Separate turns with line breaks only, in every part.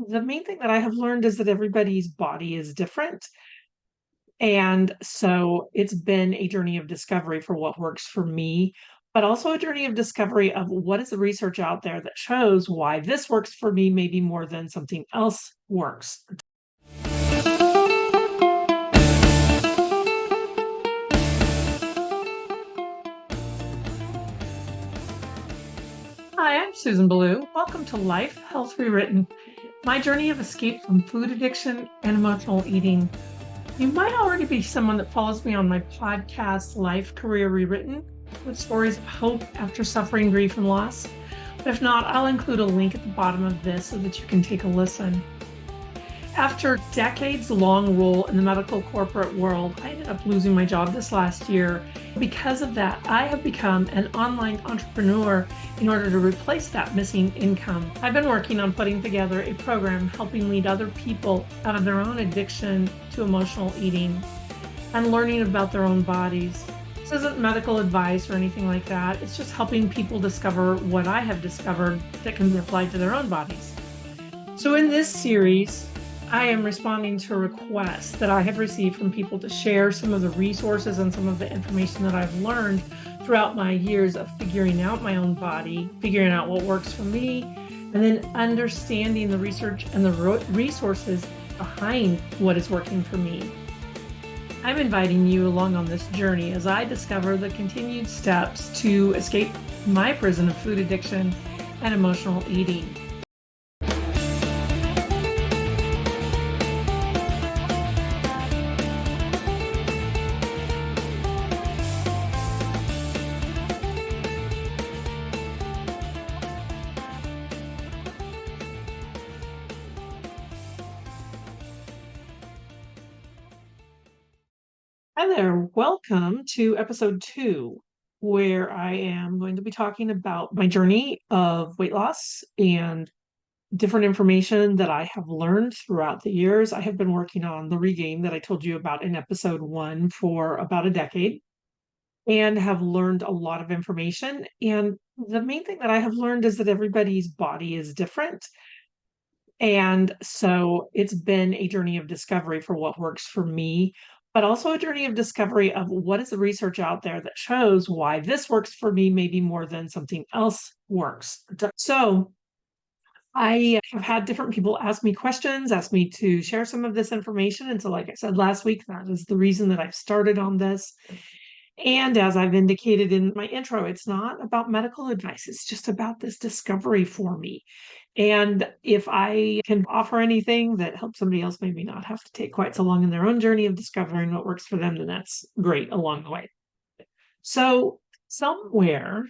The main thing that I have learned is that everybody's body is different. And so it's been a journey of discovery for what works for me, but also a journey of discovery of what is the research out there that shows why this works for me, maybe more than something else works. Hi, I'm Susan Ballou. Welcome to Life Health Rewritten, my journey of escape from food addiction and emotional eating. You might already be someone that follows me on my podcast, Life Career Rewritten, with stories of hope after suffering grief and loss. But if not, I'll include a link at the bottom of this so that you can take a listen. After decades-long role in the medical corporate world, I ended up losing my job this last year. Because of that, I have become an online entrepreneur in order to replace that missing income. I've been working on putting together a program helping lead other people out of their own addiction to emotional eating and learning about their own bodies. This isn't medical advice or anything like that. It's just helping people discover what I have discovered that can be applied to their own bodies. So in this series, I am responding to requests that I have received from people to share some of the resources and some of the information that I've learned throughout my years of figuring out my own body, figuring out what works for me, and then understanding the research and the resources behind what is working for me. I'm inviting you along on this journey as I discover the continued steps to escape my prison of food addiction and emotional eating. Hi there. Welcome to episode 2, where I am going to be talking about my journey of weight loss and different information that I have learned throughout the years. I have been working on the regain that I told you about in episode 1 for about a decade and have learned a lot of information. And the main thing that I have learned is that everybody's body is different. And so it's been a journey of discovery for what works for me, but also a journey of discovery of what is the research out there that shows why this works for me, maybe more than something else works. So I have had different people ask me questions, ask me to share some of this information. And so, like I said last week, that is the reason that I've started on this. And as I've indicated in my intro, it's not about medical advice. It's just about this discovery for me. And if I can offer anything that helps somebody else maybe not have to take quite so long in their own journey of discovering what works for them, then that's great along the way. So, somewhere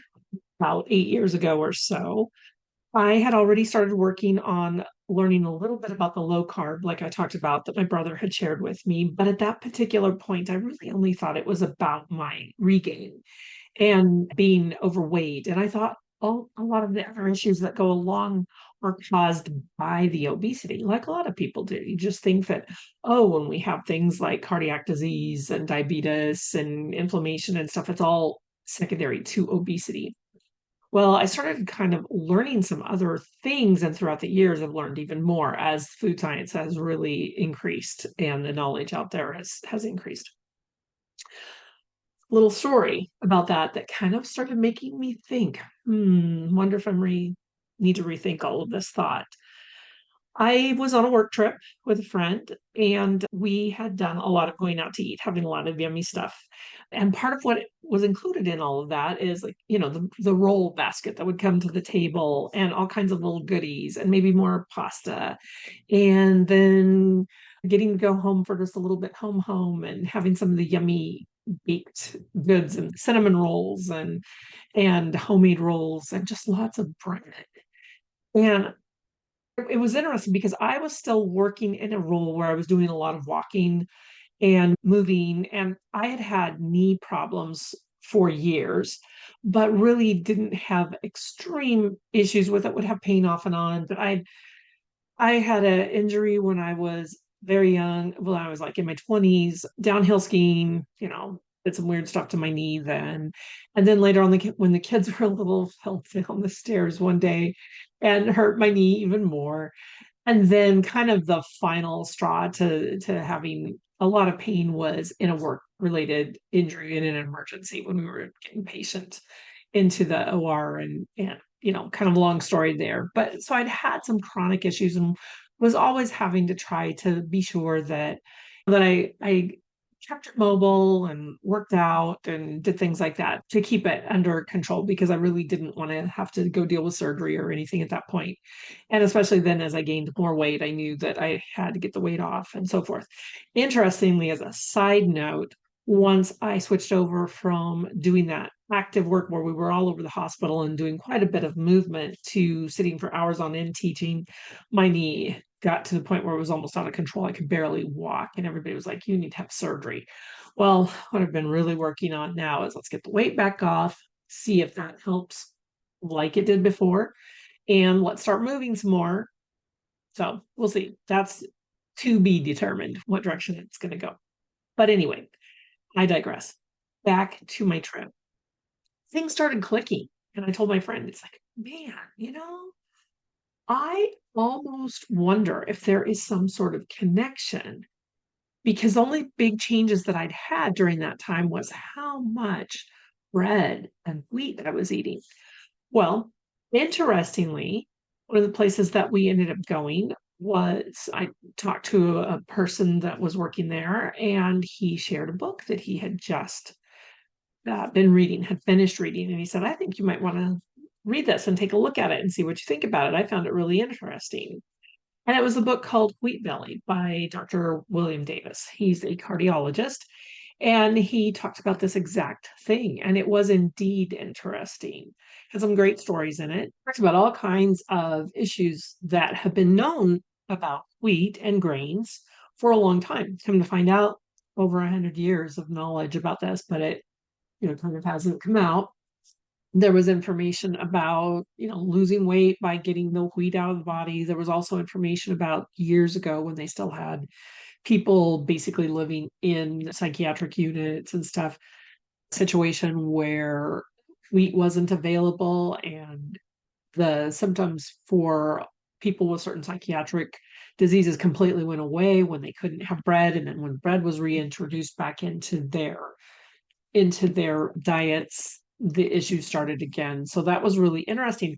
about 8 years ago or so, I had already started working on learning a little bit about the low carb, like I talked about, that my brother had shared with me. But at that particular point, I really only thought it was about my regain and being overweight. And I thought, oh, a lot of the other issues that go along are caused by the obesity, like a lot of people do. You just think that, oh, when we have things like cardiac disease and diabetes and inflammation and stuff, it's all secondary to obesity. Well, I started kind of learning some other things, and throughout the years, I've learned even more as food science has really increased and the knowledge out there has increased. Little story about that kind of started making me think, wonder if need to rethink all of this thought. I was on a work trip with a friend, and we had done a lot of going out to eat, having a lot of yummy stuff. And part of what was included in all of that is like, the roll basket that would come to the table and all kinds of little goodies and maybe more pasta. And then getting to go home for just a little bit home and having some of the yummy baked goods and cinnamon rolls and homemade rolls and just lots of bread. And it was interesting because I was still working in a role where I was doing a lot of walking and moving, and I had had knee problems for years, but really didn't have extreme issues with it, would have pain off and on. But I had an injury when I was very young, when I was like in my 20s, downhill skiing, did some weird stuff to my knee then. And then later on, when the kids were little, fell down the stairs one day and hurt my knee even more. And then kind of the final straw to having a lot of pain was in a work related injury in an emergency when we were getting patient into the OR and kind of a long story there. But so I'd had some chronic issues and was always having to try to be sure that I kept it mobile and worked out and did things like that to keep it under control because I really didn't want to have to go deal with surgery or anything at that point. And especially then, as I gained more weight, I knew that I had to get the weight off and so forth. Interestingly, as a side note, once I switched over from doing that active work where we were all over the hospital and doing quite a bit of movement to sitting for hours on end teaching, my knee got to the point where it was almost out of control. I could barely walk, and everybody was like, "You need to have surgery." Well, what I've been really working on now is let's get the weight back off, see if that helps like it did before, and let's start moving some more. So we'll see. That's to be determined what direction it's going to go. But anyway, I digress. Back to my trip. Things started clicking. And I told my friend, it's like, man, I almost wonder if there is some sort of connection because the only big changes that I'd had during that time was how much bread and wheat I was eating. Well, interestingly, one of the places that we ended up going was I talked to a person that was working there, and he shared a book that he had just been reading, had finished reading, and he said, "I think you might want to read this and take a look at it and see what you think about it." I found it really interesting. And it was a book called Wheat Belly by Dr. William Davis. He's a cardiologist, and he talked about this exact thing. And it was indeed interesting. Had some great stories in it. Talks about all kinds of issues that have been known about wheat and grains for a long time. Come to find out, over 100 years of knowledge about this, but it kind of hasn't come out. There was information about losing weight by getting the wheat out of the body. There was also information about years ago when they still had people basically living in psychiatric units and stuff, situation where wheat wasn't available and the symptoms for people with certain psychiatric diseases completely went away when they couldn't have bread, and then when bread was reintroduced back into their diets, the issue started again. So that was really interesting.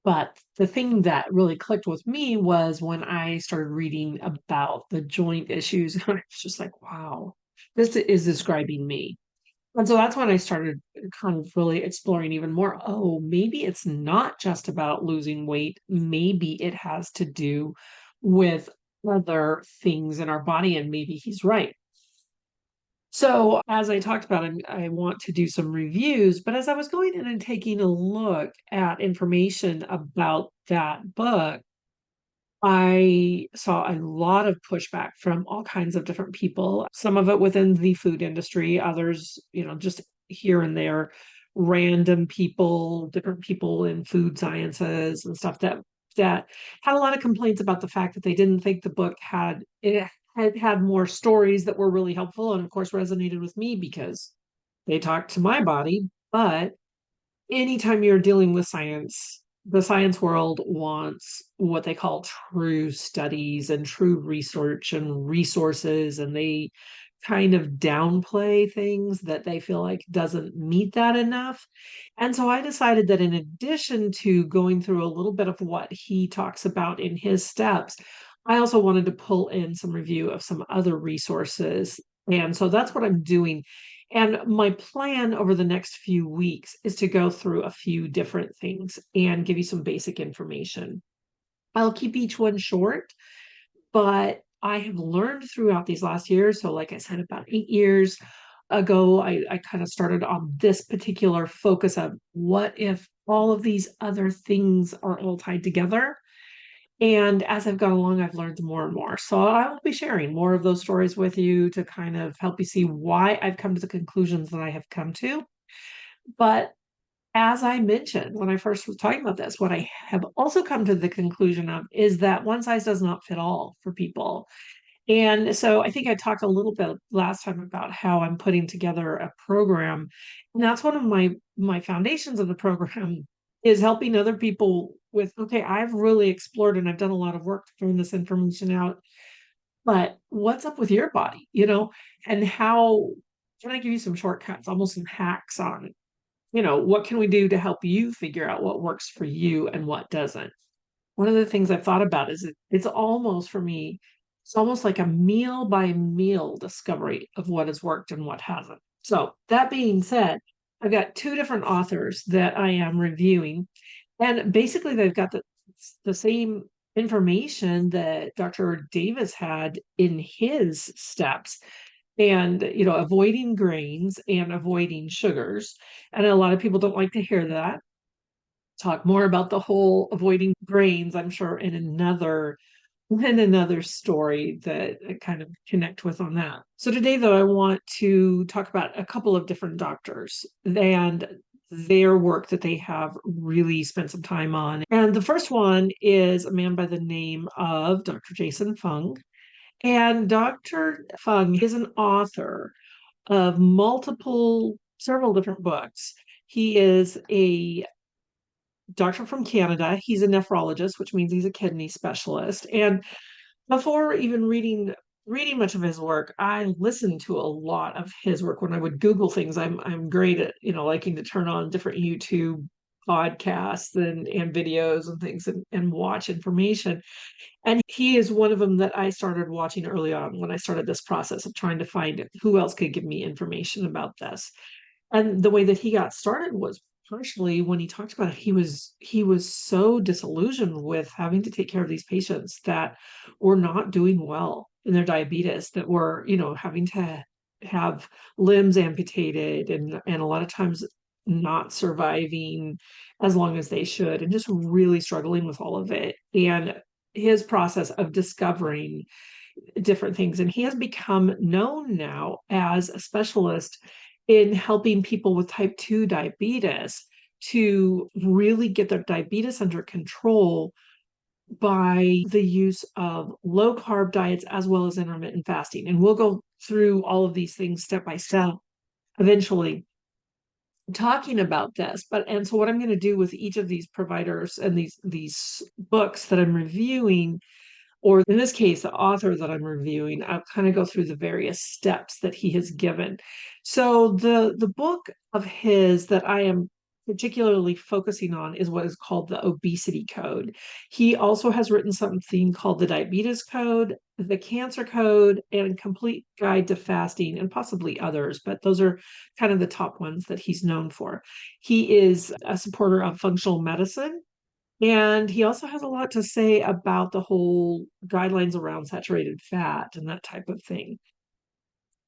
But the thing that really clicked with me was when I started reading about the joint issues. And I was just like, wow, this is describing me. And so that's when I started kind of really exploring even more. Oh, maybe it's not just about losing weight. Maybe it has to do with other things in our body. And maybe he's right. So, as I talked about, I want to do some reviews, but as I was going in and taking a look at information about that book, I saw a lot of pushback from all kinds of different people, some of it within the food industry, others, just here and there, random people, different people in food sciences and stuff that had a lot of complaints about the fact that they didn't think the book had more stories that were really helpful and of course resonated with me because they talked to my body. But anytime you're dealing with science, the science world wants what they call true studies and true research and resources, and they kind of downplay things that they feel like doesn't meet that enough. And so I decided that in addition to going through a little bit of what he talks about in his steps, I also wanted to pull in some review of some other resources. And so that's what I'm doing. And my plan over the next few weeks is to go through a few different things and give you some basic information. I'll keep each one short, but I have learned throughout these last years. So, like I said, about 8 years ago, I kind of started on this particular focus of what if all of these other things are all tied together. And as I've gone along, I've learned more and more. So I will be sharing more of those stories with you to kind of help you see why I've come to the conclusions that I have come to. But as I mentioned when I first was talking about this, what I have also come to the conclusion of is that one size does not fit all for people. And so I think I talked a little bit last time about how I'm putting together a program. And that's one of my foundations of the program is helping other people with, okay, I've really explored and I've done a lot of work to find this information out, but what's up with your body, and how can I give you some shortcuts, almost some hacks on, what can we do to help you figure out what works for you and what doesn't? One of the things I've thought about is it's almost for me, it's almost like a meal by meal discovery of what has worked and what hasn't. So that being said, I've got two different authors that I am reviewing, and basically they've got the same information that Dr. Davis had in his steps, and avoiding grains and avoiding sugars. And a lot of people don't like to hear that. Talk more about the whole avoiding grains, I'm sure, in another story that I kind of connect with on that. So today, though, I want to talk about a couple of different doctors and their work that they have really spent some time on. And the first one is a man by the name of Dr. Jason Fung. And Dr. Fung is an author of several different books. He is a doctor from Canada. He's a nephrologist, which means he's a kidney specialist. And before even reading much of his work, I listened to a lot of his work when I would Google things. I'm great at, liking to turn on different YouTube podcasts and videos and things and watch information. And he is one of them that I started watching early on when I started this process of trying to find who else could give me information about this. And the way that he got started was partially when he talked about it, he was so disillusioned with having to take care of these patients that were not doing well in their diabetes, that were, having to have limbs amputated and a lot of times not surviving as long as they should, and just really struggling with all of it. And his process of discovering different things. And he has become known now as a specialist in helping people with type 2 diabetes to really get their diabetes under control by the use of low carb diets as well as intermittent fasting. And we'll go through all of these things step by step eventually talking about this. And so what I'm going to do with each of these providers and these books that I'm reviewing, or in this case, the author that I'm reviewing, I'll kind of go through the various steps that he has given. So the book of his that I am particularly focusing on is what is called the Obesity Code. He also has written something called the Diabetes Code, the Cancer Code, and Complete Guide to Fasting, and possibly others, but those are kind of the top ones that he's known for. He is a supporter of functional medicine, and he also has a lot to say about the whole guidelines around saturated fat and that type of thing.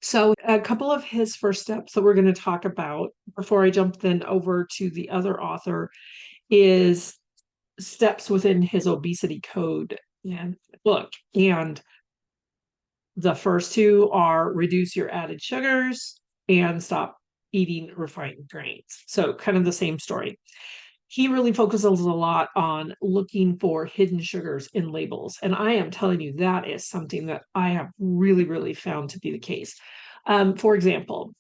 So, a couple of his first steps that we're going to talk about before I jump then over to the other author is steps within his obesity code and book. And the first two are reduce your added sugars and stop eating refined grains. So, kind of the same story. He really focuses a lot on looking for hidden sugars in labels. And I am telling you, that is something that I have really, really found to be the case. For example,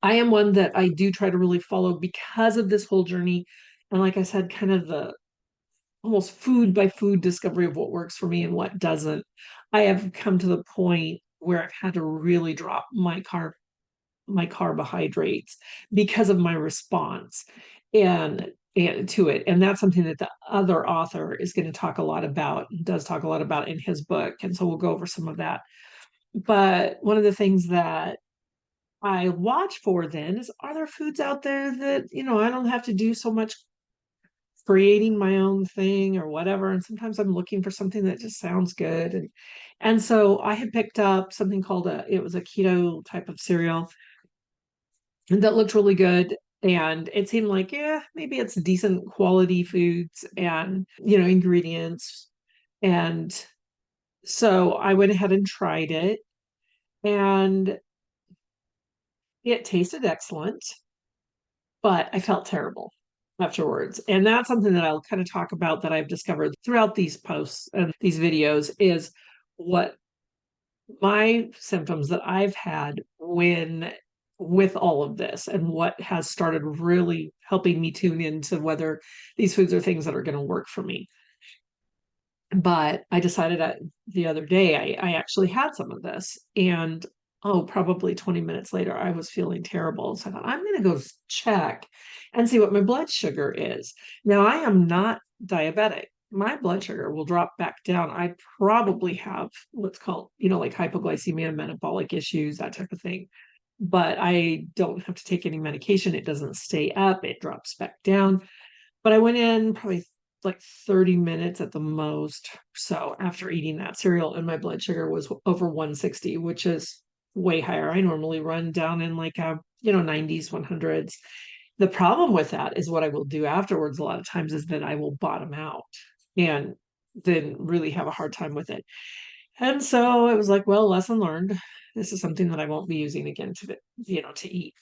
I am one that I do try to really follow because of this whole journey. And like I said, kind of the almost food by food discovery of what works for me and what doesn't. I have come to the point where I've had to really drop my carbohydrates because of my response and to it. And that's something that the other author is going to talk a lot about, does talk a lot about in his book. And so we'll go over some of that. But one of the things that I watch for then is, are there foods out there that, I don't have to do so much creating my own thing or whatever. And sometimes I'm looking for something that just sounds good. And so I had picked up something called it was a keto type of cereal that looked really good. And it seemed like, yeah, maybe it's decent quality foods and, ingredients. And so I went ahead and tried it, and it tasted excellent, but I felt terrible afterwards. And that's something that I'll kind of talk about that I've discovered throughout these posts and these videos is what my symptoms that I've had when with all of this and what has started really helping me tune into whether these foods are things that are going to work for me. But I decided the other day I actually had some of this, and oh, probably 20 minutes later, I was feeling terrible. So I thought, I'm going to go check and see what my blood sugar is. Now, I am not diabetic. My blood sugar will drop back down. I probably have what's called, like hypoglycemia, metabolic issues, that type of thing. But I don't have to take any medication. It doesn't stay up, it drops back down. But I went in probably like 30 minutes at the most. So after eating that cereal, and my blood sugar was over 160, which is way higher. I normally run down in like 90s, 100s. The problem with that is what I will do afterwards a lot of times is that I will bottom out and then really have a hard time with it. And so it was like, well, lesson learned. This is something that I won't be using again to eat.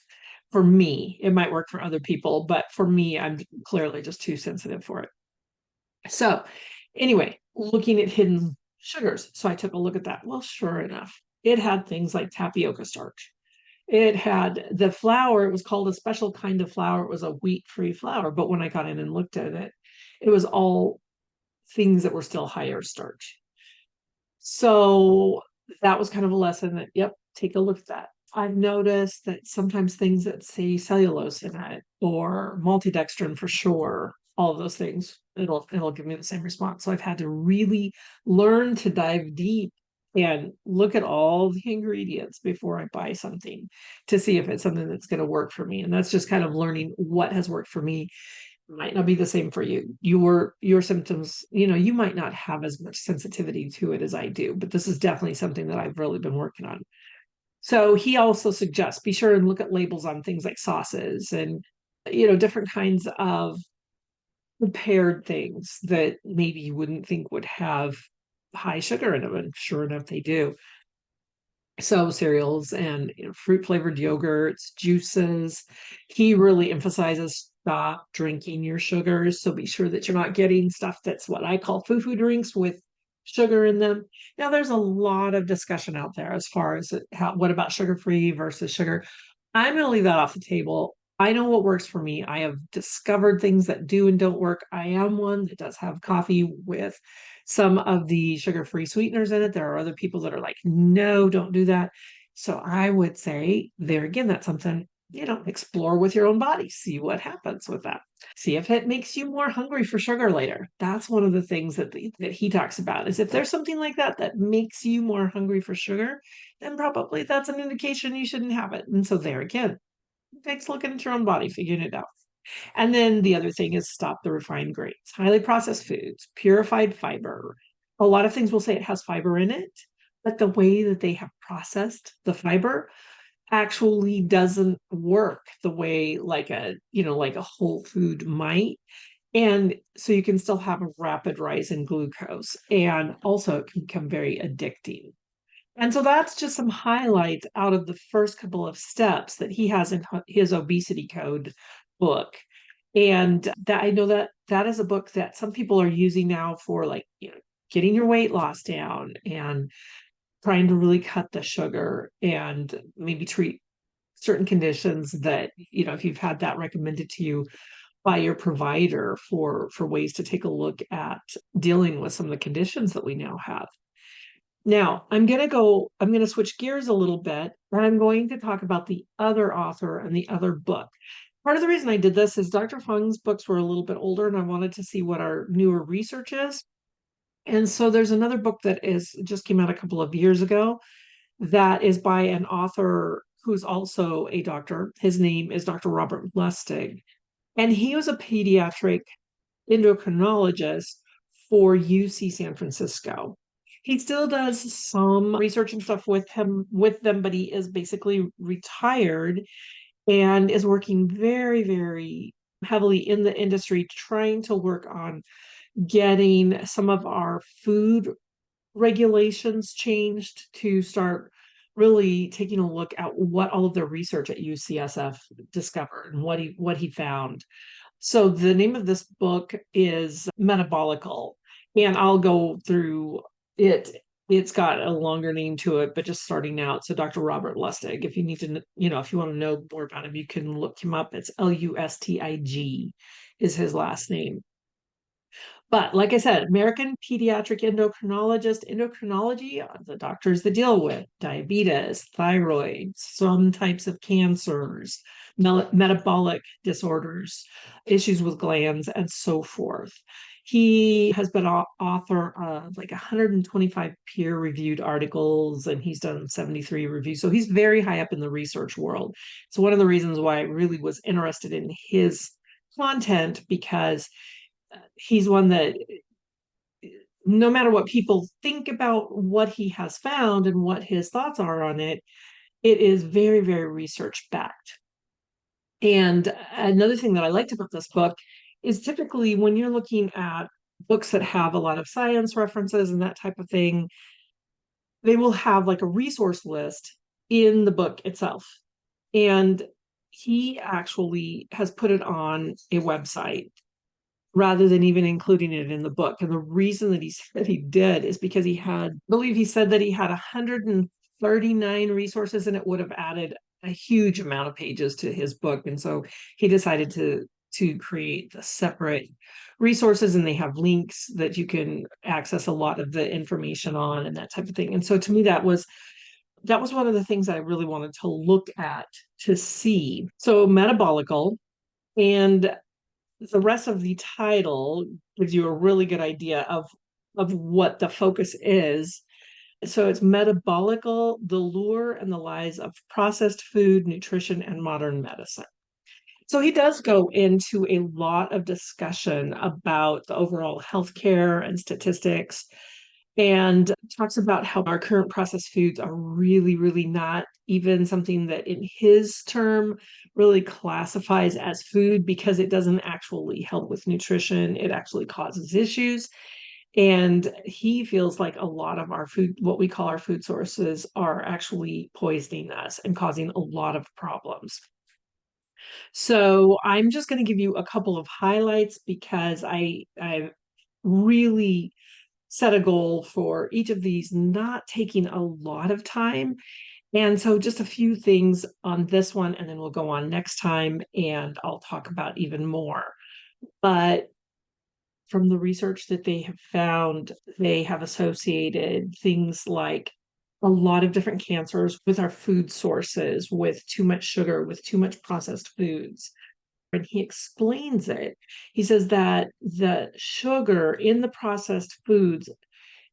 For me, it might work for other people, but for me, I'm clearly just too sensitive for it. So, anyway, looking at hidden sugars. So I took a look at that. Well, sure enough, it had things like tapioca starch. It had the flour, it was called a special kind of flour. It was a wheat-free flour. But when I got in and looked at it, it was all things that were still higher starch. So that was kind of a lesson that, yep, take a look at that. I've noticed that sometimes things that say cellulose in it or maltodextrin for sure, all of those things, it'll give me the same response. So I've had to really learn to dive deep and look at all the ingredients before I buy something to see if it's something that's going to work for me. And that's just kind of learning what has worked for me might not be the same for you. Your symptoms, you might not have as much sensitivity to it as I do, but this is definitely something that I've really been working on. So he also suggests be sure and look at labels on things like sauces and different kinds of prepared things that maybe you wouldn't think would have high sugar in them, and sure enough they do. So cereals and fruit flavored yogurts, juices. He really emphasizes stop drinking your sugars. So be sure that you're not getting stuff that's what I call foo-foo drinks with sugar in them. Now, there's a lot of discussion out there as far as what about sugar-free versus sugar. I'm going to leave that off the table. I know what works for me. I have discovered things that do and don't work. I am one that does have coffee with some of the sugar-free sweeteners in it. There are other people that are like, no, don't do that. So I would say there again, that's something, explore with your own body, see what happens with that. See if it makes you more hungry for sugar later. That's one of the things that he talks about is if there's something like that that makes you more hungry for sugar, then probably that's an indication you shouldn't have it. And so there again, it takes looking at your own body, figuring it out. And then the other thing is stop the refined grains, highly processed foods, purified fiber. A lot of things will say it has fiber in it, but the way that they have processed the fiber actually doesn't work the way like a whole food might. And so you can still have a rapid rise in glucose, and also it can become very addicting. And so that's just some highlights out of the first couple of steps that he has in his obesity code book. And that I know that that is a book that some people are using now for like, getting your weight loss down and trying to really cut the sugar and maybe treat certain conditions that, if you've had that recommended to you by your provider for ways to take a look at dealing with some of the conditions that we now have. Now, I'm going to switch gears a little bit, and I'm going to talk about the other author and the other book. Part of the reason I did this is Dr. Fung's books were a little bit older, and I wanted to see what our newer research is. And so there's another book that is just came out a couple of years ago that is by an author who's also a doctor. His name is Dr. Robert Lustig, and he was a pediatric endocrinologist for UC San Francisco. He still does some research and stuff with them, but he is basically retired and is working very, very heavily in the industry, trying to work on getting some of our food regulations changed to start really taking a look at what all of their research at UCSF discovered and what he found. So the name of this book is Metabolical, and I'll go through it It's got a longer name to it, but just starting out. So Dr. Robert Lustig, if you need to, if you want to know more about him, you can look him up. It's Lustig is his last name. But like I said, American Pediatric Endocrinology, the doctors that deal with diabetes, thyroid, some types of cancers, metabolic disorders, issues with glands, and so forth. He has been author of like 125 peer-reviewed articles, and he's done 73 reviews. So he's very high up in the research world. It's one of the reasons why I really was interested in his content, because he's one that no matter what people think about what he has found and what his thoughts are on it, it is very, very research backed. And another thing that I liked about this book is typically when you're looking at books that have a lot of science references and that type of thing, they will have like a resource list in the book itself. And he actually has put it on a website rather than even including it in the book. And the reason that he said he did is because I believe he said that he had 139 resources, and it would have added a huge amount of pages to his book. And so he decided to create the separate resources, and they have links that you can access a lot of the information on and that type of thing. And so to me, that was one of the things that I really wanted to look at to see. So metabolical, and the rest of the title gives you a really good idea of what the focus is. So it's metabolical, the lure and the lies of processed food, nutrition, and modern medicine. So he does go into a lot of discussion about the overall healthcare and statistics, and talks about how our current processed foods are really, really not even something that in his term really classifies as food, because it doesn't actually help with nutrition. It actually causes issues. And he feels like a lot of our food, what we call our food sources, are actually poisoning us and causing a lot of problems. So I'm just going to give you a couple of highlights, because I really set a goal for each of these not taking a lot of time. And so just a few things on this one, and then we'll go on next time and I'll talk about even more. But from the research that they have found, they have associated things like a lot of different cancers with our food sources, with too much sugar, with too much processed foods. And he explains it. He says that the sugar in the processed foods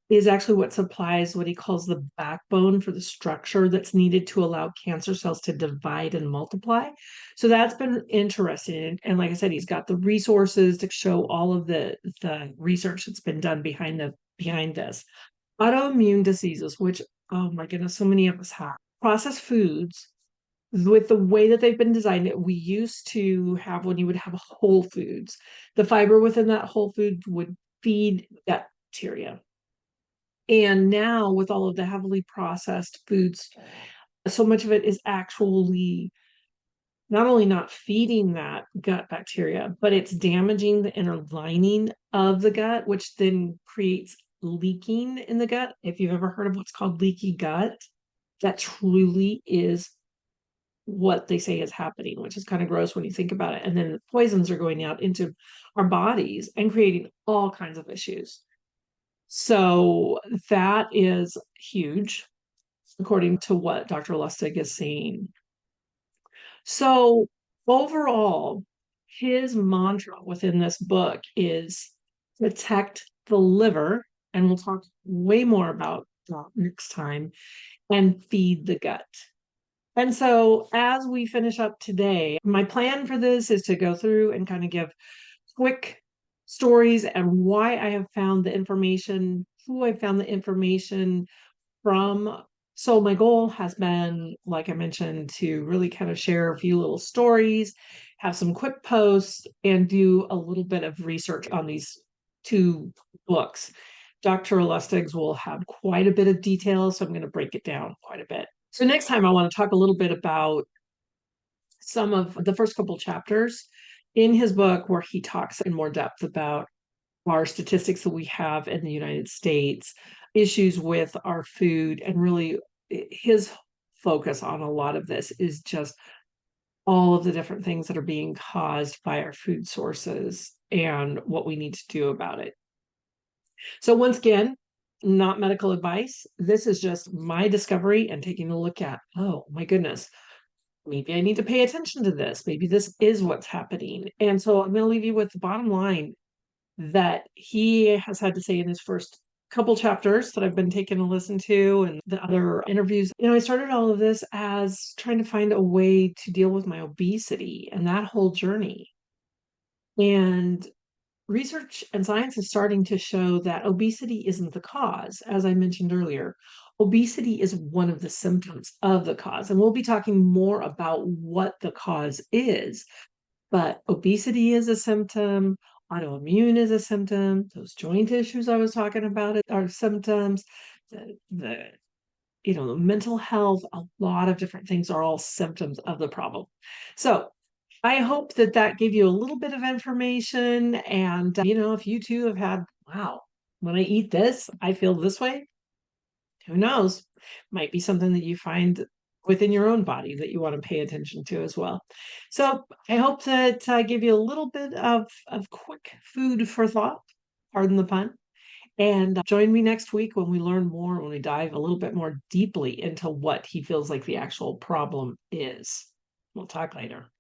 is actually what supplies what he calls the backbone for the structure that's needed to allow cancer cells to divide and multiply. So that's been interesting. And like I said, he's got the resources to show all of the research that's been done behind this. Autoimmune diseases, which, oh my goodness, so many of us have. Processed foods, with the way that they've been designed, we used to have, when you would have whole foods, the fiber within that whole food would feed that bacteria. And now, with all of the heavily processed foods, so much of it is actually not only not feeding that gut bacteria, but it's damaging the inner lining of the gut, which then creates leaking in the gut. If you've ever heard of what's called leaky gut, that truly is what they say is happening, which is kind of gross when you think about it. And then the poisons are going out into our bodies and creating all kinds of issues. So that is huge, according to what Dr. Lustig is saying. So overall, his mantra within this book is protect the liver, and we'll talk way more about that next time, and feed the gut. And so as we finish up today, my plan for this is to go through and kind of give quick stories and why I have found the information, who I found the information from. So my goal has been, like I mentioned, to really kind of share a few little stories, have some quick posts, and do a little bit of research on these two books. Dr. Lustig's will have quite a bit of detail, so I'm going to break it down quite a bit. So next time I want to talk a little bit about some of the first couple chapters in his book, where he talks in more depth about our statistics that we have in the United States, issues with our food, and really his focus on a lot of this is just all of the different things that are being caused by our food sources and what we need to do about it. So, once again, not medical advice. This is just my discovery and taking a look at, oh my goodness, maybe I need to pay attention to this. Maybe this is what's happening. And so I'm going to leave you with the bottom line that he has had to say in his first couple chapters that I've been taking a listen to and the other interviews. I started all of this as trying to find a way to deal with my obesity and that whole journey. And research and science is starting to show that obesity isn't the cause. As I mentioned earlier, obesity is one of the symptoms of the cause. And we'll be talking more about what the cause is. But obesity is a symptom, autoimmune is a symptom, those joint issues I was talking about are symptoms, the mental health, a lot of different things are all symptoms of the problem. So I hope that that gave you a little bit of information. And, if you too have had, wow, when I eat this, I feel this way, who knows? Might be something that you find within your own body that you want to pay attention to as well. So I hope that I give you a little bit of quick food for thought, pardon the pun. And join me next week when we learn more, when we dive a little bit more deeply into what he feels like the actual problem is. We'll talk later.